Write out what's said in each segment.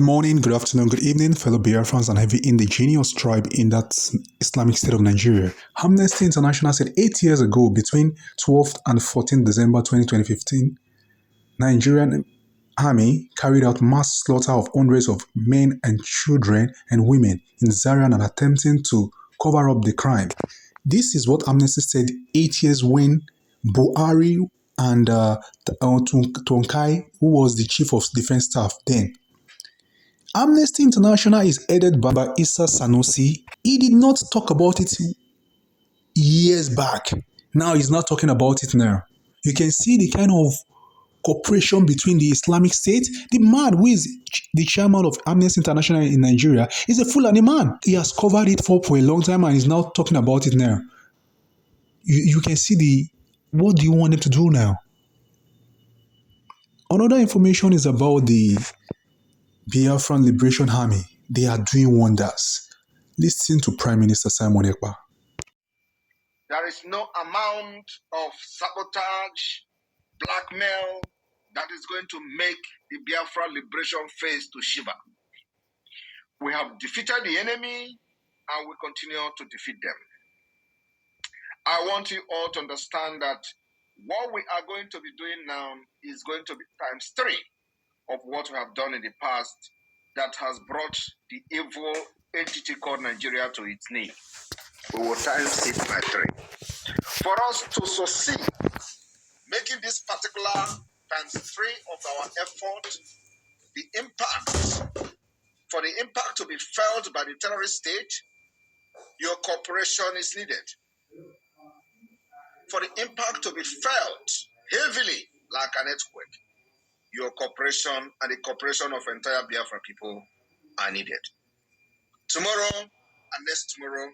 Good morning, good afternoon, good evening, fellow Biafrans and every indigenous tribe in that Islamic state of Nigeria. Amnesty International said 8 years ago, between 12th and 14th December 2015, Nigerian army carried out mass slaughter of hundreds of men and children and women in Zaria and attempting to cover up the crime. This is what Amnesty said 8 years when Buhari and Tonkai, who was the chief of defense staff then. Amnesty International is headed by Issa Sanusi. He did not talk about it years back. Now he's not talking about it now. You can see the kind of cooperation between the Islamic State. The man who is the chairman of Amnesty International in Nigeria is a Fulani man. He has covered it for a long time and is now talking about it now. You can see what do you want him to do now? Another information is about the Biafran Liberation Army. They are doing wonders. Listen to Prime Minister Simon Ęxpøse. There is no amount of sabotage, blackmail that is going to make the Biafra Liberation phase to shiver. We have defeated the enemy and we continue to defeat them. I want you all to understand that what we are going to be doing now is going to be times 3 of what we have done in the past that has brought the evil entity called Nigeria to its knee. We will times it by 3. For us to succeed, making this particular times 3 of our effort, the impact, for the impact to be felt by the terrorist state, your cooperation is needed. For the impact to be felt heavily like an earthquake, your cooperation and the cooperation of entire Biafra people are needed. Tomorrow and next tomorrow,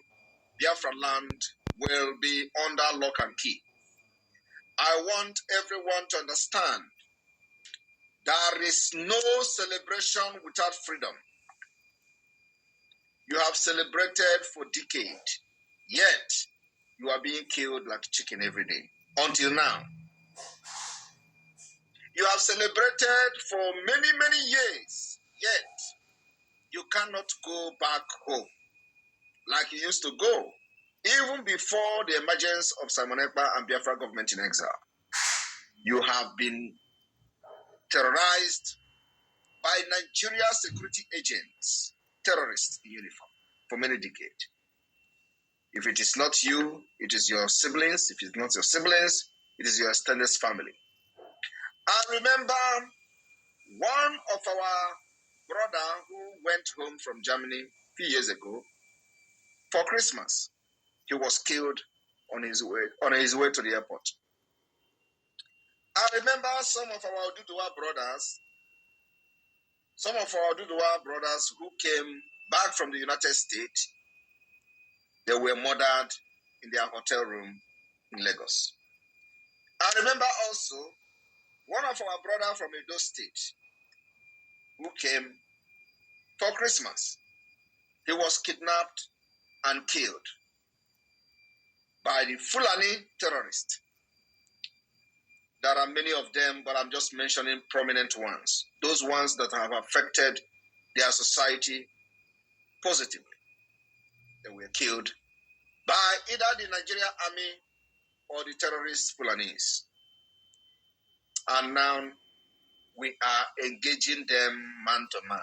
Biafra land will be under lock and key. I want everyone to understand there is no celebration without freedom. You have celebrated for decades, yet you are being killed like chicken every day. Until now. You have celebrated for many, many years, yet you cannot go back home like you used to go, even before the emergence of Simon Ęxpøse and Biafra government in exile. You have been terrorized by Nigeria security agents, terrorists in uniform, for many decades. If it is not you, it is your siblings. If it's not your siblings, it is your extended family. I remember one of our brother who went home from Germany a few years ago for Christmas. He was killed on his way to the airport. I remember some of our Oduduwa brothers who came back from the United States. They were murdered in their hotel room in Lagos. I remember also one of our brothers from Edo State who came for Christmas. He was kidnapped and killed by the Fulani terrorists. There are many of them, but I'm just mentioning prominent ones. Those ones that have affected their society positively. They were killed by either the Nigerian army or the terrorist Fulanis. And now we are engaging them man to man.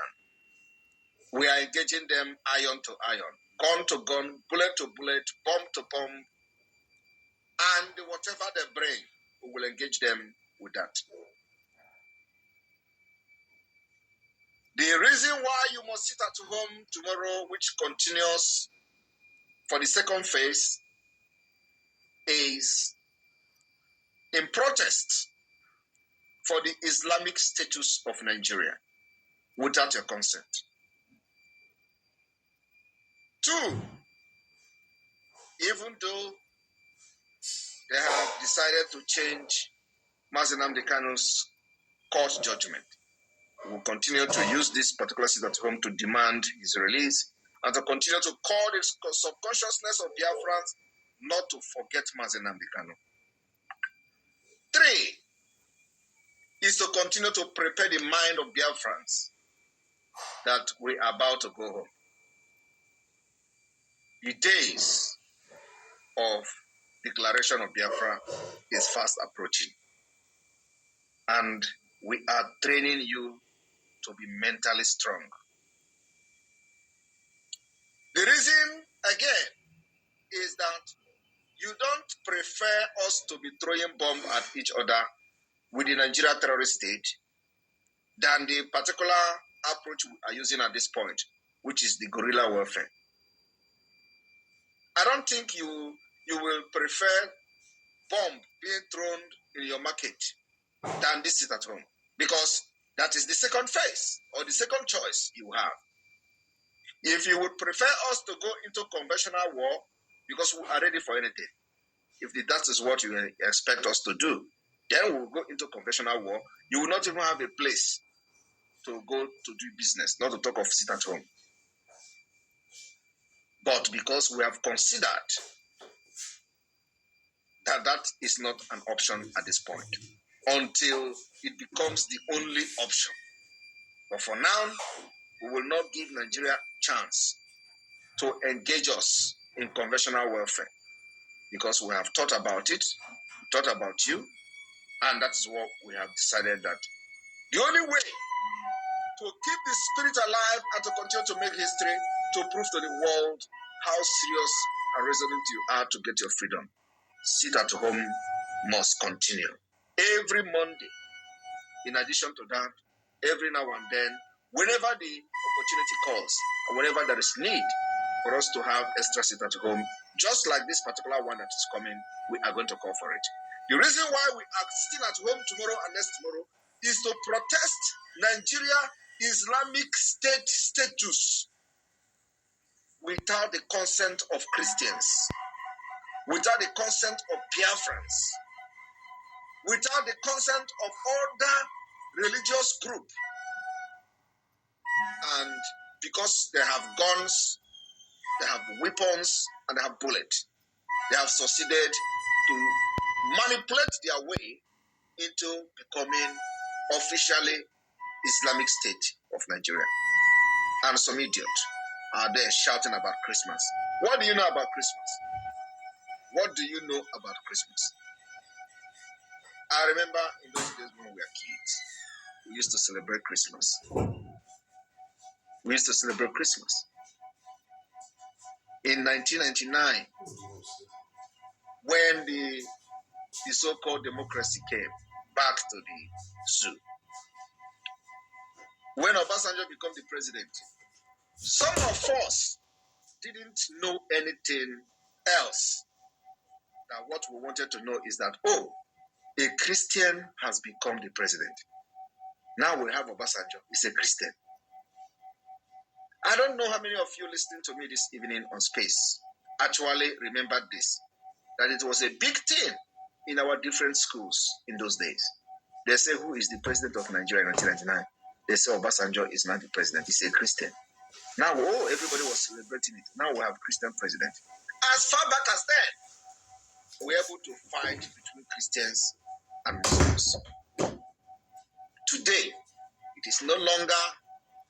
We are engaging them iron to iron, gun to gun, bullet to bullet, bomb to bomb, and whatever they bring, we will engage them with that. The reason why you must sit at home tomorrow, which continues for the second phase, is in protest for the Islamic status of Nigeria without your consent. 2, even though they have decided to change Mazi Nnamdi Kanu's court judgment, we will continue to use this particular sit at home to demand his release and to continue to call the subconsciousness of Biafrans not to forget Mazi Nnamdi Kanu. 3 is to continue to prepare the mind of Biafrans that we are about to go home. The days of declaration of Biafra is fast approaching. And we are training you to be mentally strong. The reason, again, is that you don't prefer us to be throwing bombs at each other with the Nigeria terrorist state than the particular approach we are using at this point, which is the guerrilla warfare. I don't think you will prefer bomb being thrown in your market than this sit at home, because that is the second phase or the second choice you have. If you would prefer us to go into conventional war because we are ready for anything, if that is what you expect us to do, then we'll go into conventional war. You will not even have a place to go to do business, not to talk of sit at home. But because we have considered that is not an option at this point, until it becomes the only option. But for now, we will not give Nigeria a chance to engage us in conventional warfare, because we have thought about it, thought about you, and that is what we have decided, that the only way to keep the spirit alive and to continue to make history, to prove to the world how serious and resolute you are to get your freedom, sit at home must continue. Every Monday, in addition to that, every now and then, whenever the opportunity calls, or whenever there is need for us to have extra sit at home, just like this particular one that is coming, we are going to call for it. The reason why we are still at home tomorrow and next tomorrow is to protest Nigeria Islamic State status without the consent of Christians, without the consent of Biafrans, without the consent of other religious group. And because they have guns, they have weapons, and they have bullets, they have succeeded to manipulate their way into becoming officially Islamic State of Nigeria. And some idiot are there shouting about Christmas. What do you know about Christmas? What do you know about Christmas? I remember in those days when we were kids, we used to celebrate Christmas. We used to celebrate Christmas. In 1999, when the so-called democracy came back to the zoo, when Obasanjo became the president, some of us didn't know anything else. That what we wanted to know is that, oh, a Christian has become the president. Now we have Obasanjo, he's a Christian. I don't know how many of you listening to me this evening on Space actually remember this, that it was a big thing in our different schools in those days. They say, who is the president of Nigeria in 1999? They say Obasanjo is not the president, he's a Christian. Now, oh, everybody was celebrating it. Now we have Christian president. As far back as then, we were able to fight between Christians and Muslims. Today, it is no longer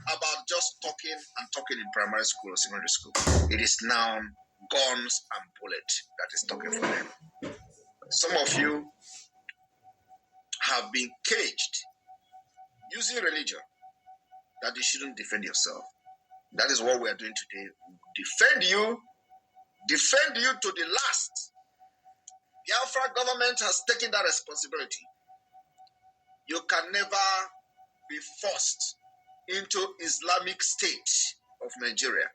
about just talking in primary school or secondary school. It is now guns and bullets that is talking for them. Some of you have been caged using religion that you shouldn't defend yourself. That is what we are doing today. Defend you to the last. The Biafra government has taken that responsibility. You can never be forced into Islamic State of Nigeria.